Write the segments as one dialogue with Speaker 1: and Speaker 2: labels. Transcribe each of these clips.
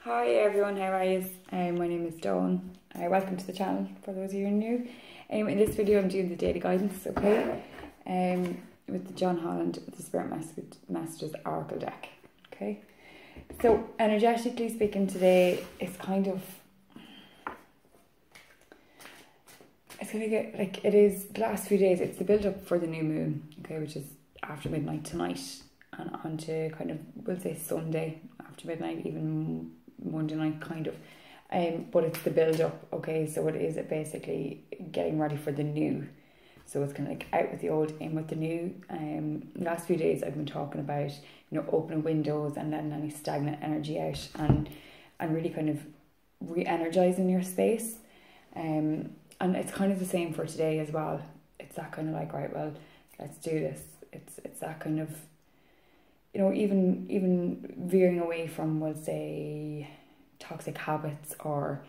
Speaker 1: Hi everyone, how are you? My name is Dawn. Welcome to the channel for those of you who are new. In this video I'm doing the daily guidance, okay? With the John Holland, the Spirit Messages Oracle deck, okay? So energetically speaking today, it's going to get, like it is the last few days, it's the build up for the new moon, okay, which is after midnight tonight and on to kind of, we'll say Sunday after midnight, even Monday night kind of, but it's the build up, okay, so it is basically getting ready for the new. So it's kind of like out with the old, in with the new. Last few days I've been talking about, opening windows and letting any stagnant energy out and really kind of re-energizing your space. And it's kind of the same for today as well. It's that kind of like, right, well, let's do this. It's that kind of, even veering away from, we'll say, toxic habits or,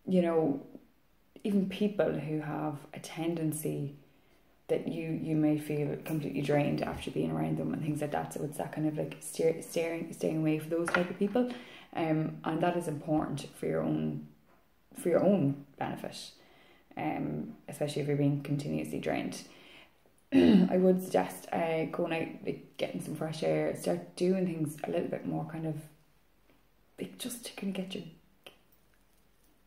Speaker 1: even people who have a tendency that you may feel completely drained after being around them and things like that. So it's that kind of like staying away from those type of people. And that is important for your own benefit, especially if you're being continuously drained. I would suggest going out, like, getting some fresh air, start doing things a little bit more kind of, like, just to kind of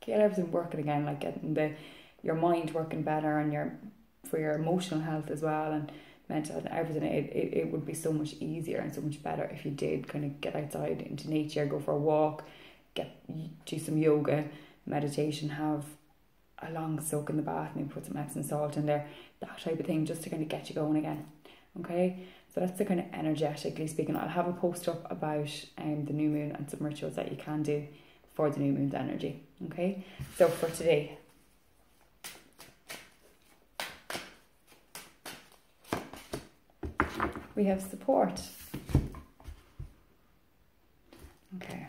Speaker 1: get everything working again, like getting your mind working better and for your emotional health as well and mental health and everything. It would be so much easier and so much better if you did kind of get outside into nature, go for a walk, do some yoga, meditation, have a long soak in the bath, maybe put some Epsom salt in there, that type of thing, just to kind of get you going again. Okay, so that's the kind of energetically speaking. I'll have a post up about the new moon and some rituals that you can do for the new moon's energy. Okay, so for today, we have support. Okay.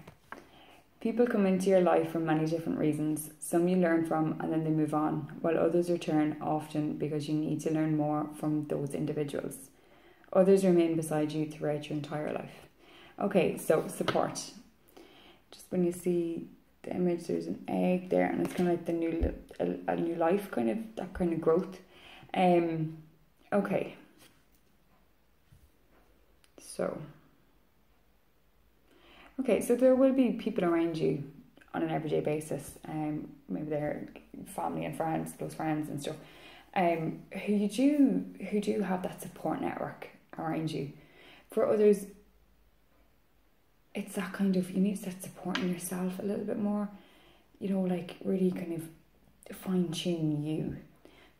Speaker 1: People come into your life for many different reasons. Some you learn from and then they move on, while others return often because you need to learn more from those individuals. Others remain beside you throughout your entire life. Okay, so support. Just when you see the image, there's an egg there and it's kind of like a new life, kind of, that kind of growth. Okay. So there will be people around you on an everyday basis, maybe they're family and friends, close friends and stuff, who do have that support network around you. For others, it's that kind of, you need to start supporting yourself a little bit more, like really kind of fine-tune you.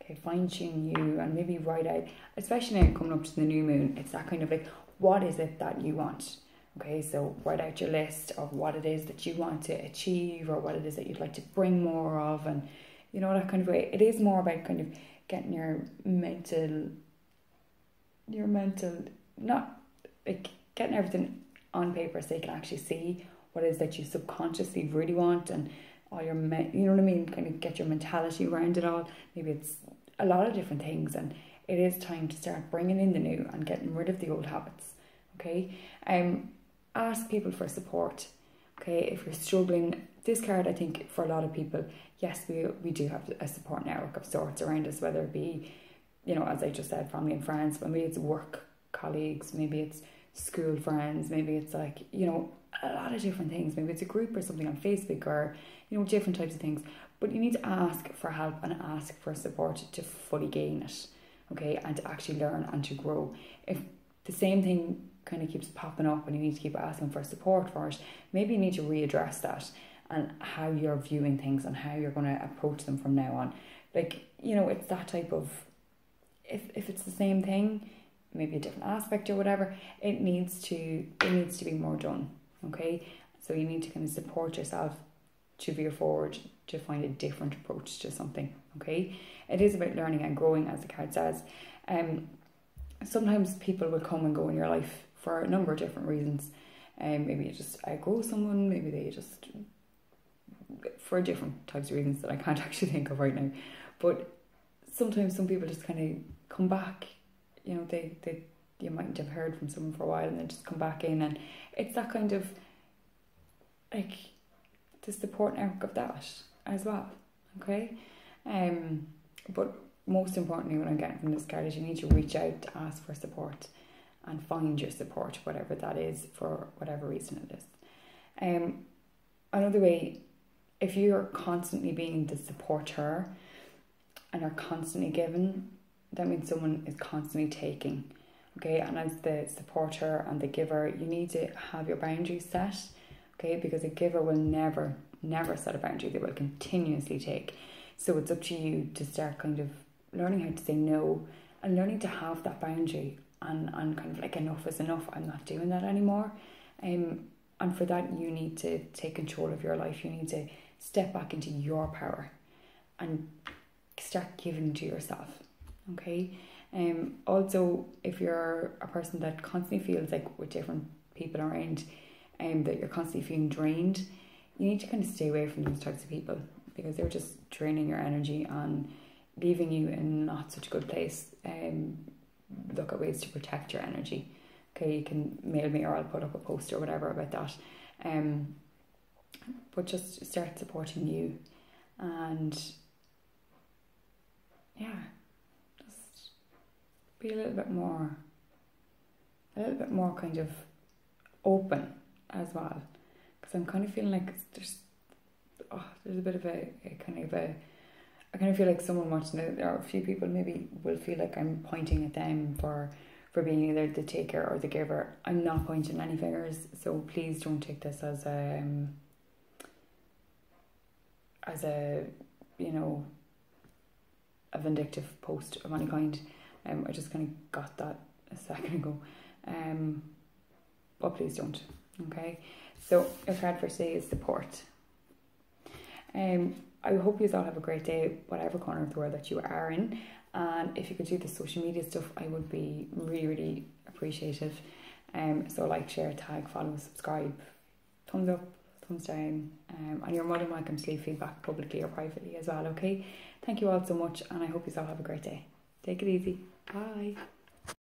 Speaker 1: Okay, fine-tune you and maybe write out, especially now coming up to the new moon, it's that kind of like, what is it that you want? Okay, so write out your list of what it is that you want to achieve or what it is that you'd like to bring more of, and that kind of way. It is more about kind of getting your mental, not like getting everything on paper so you can actually see what it is that you subconsciously really want, and all your, kind of get your mentality around it all. Maybe it's a lot of different things, and it is time to start bringing in the new and getting rid of the old habits. Okay, ask people for support. Okay, if you're struggling, this card, I think for a lot of people, yes, we do have a support network of sorts around us, whether it be, as I just said, family and friends, but maybe it's work colleagues, maybe it's school friends, maybe it's like, a lot of different things. Maybe it's a group or something on Facebook or, different types of things. But you need to ask for help and ask for support to fully gain it, okay, and to actually learn and to grow. If the same thing kind of keeps popping up and you need to keep asking for support for it, maybe you need to readdress that and how you're viewing things and how you're going to approach them from now on. Like, it's that type of, if it's the same thing, maybe a different aspect or whatever, it needs to be more done. Okay, so you need to kind of support yourself to veer forward, to find a different approach to something. Okay, it is about learning and growing, as the card says. Sometimes people will come and go in your life for a number of different reasons. Maybe you just outgrow someone, maybe they just, for different types of reasons that I can't actually think of right now. But sometimes some people just kind of come back, you mightn't have heard from someone for a while and then just come back in, and it's that kind of like the support network of that as well. Okay, but most importantly, what I'm getting from this card is you need to reach out to ask for support and find your support, whatever that is, for whatever reason it is. Another way, if you're constantly being the supporter and are constantly giving, that means someone is constantly taking. Okay, and as the supporter and the giver, you need to have your boundaries set. Okay, because a giver will never set a boundary. They will continuously take. So it's up to you to start kind of learning how to say no and learning to have that boundary and kind of like, enough is enough. I'm not doing that anymore. And for that, you need to take control of your life. You need to step back into your power and start giving to yourself. Okay. Also, if you're a person that constantly feels like with different people around, that you're constantly feeling drained, you need to kind of stay away from those types of people, because they're just draining your energy and leaving you in not such a good place. Look at ways to protect your energy. Okay, you can mail me or I'll put up a post or whatever about that. But just start supporting you, and yeah, just be a little bit more kind of open as well, because I'm kind of feeling like there's a bit of I kind of feel like someone watching it, or a few people maybe will feel like I'm pointing at them for being either the taker or the giver. I'm not pointing any fingers, so please don't take this as a a vindictive post of any kind. I just kind of got that a second ago. But please don't. Okay, so your card for today is support. I hope you all have a great day, whatever corner of the world that you are in. And if you could do the social media stuff, I would be really, really appreciative. So like, share, tag, follow, subscribe, thumbs up, thumbs down. And you're more than welcome to leave feedback publicly or privately as well, okay? Thank you all so much, and I hope you all have a great day. Take it easy. Bye.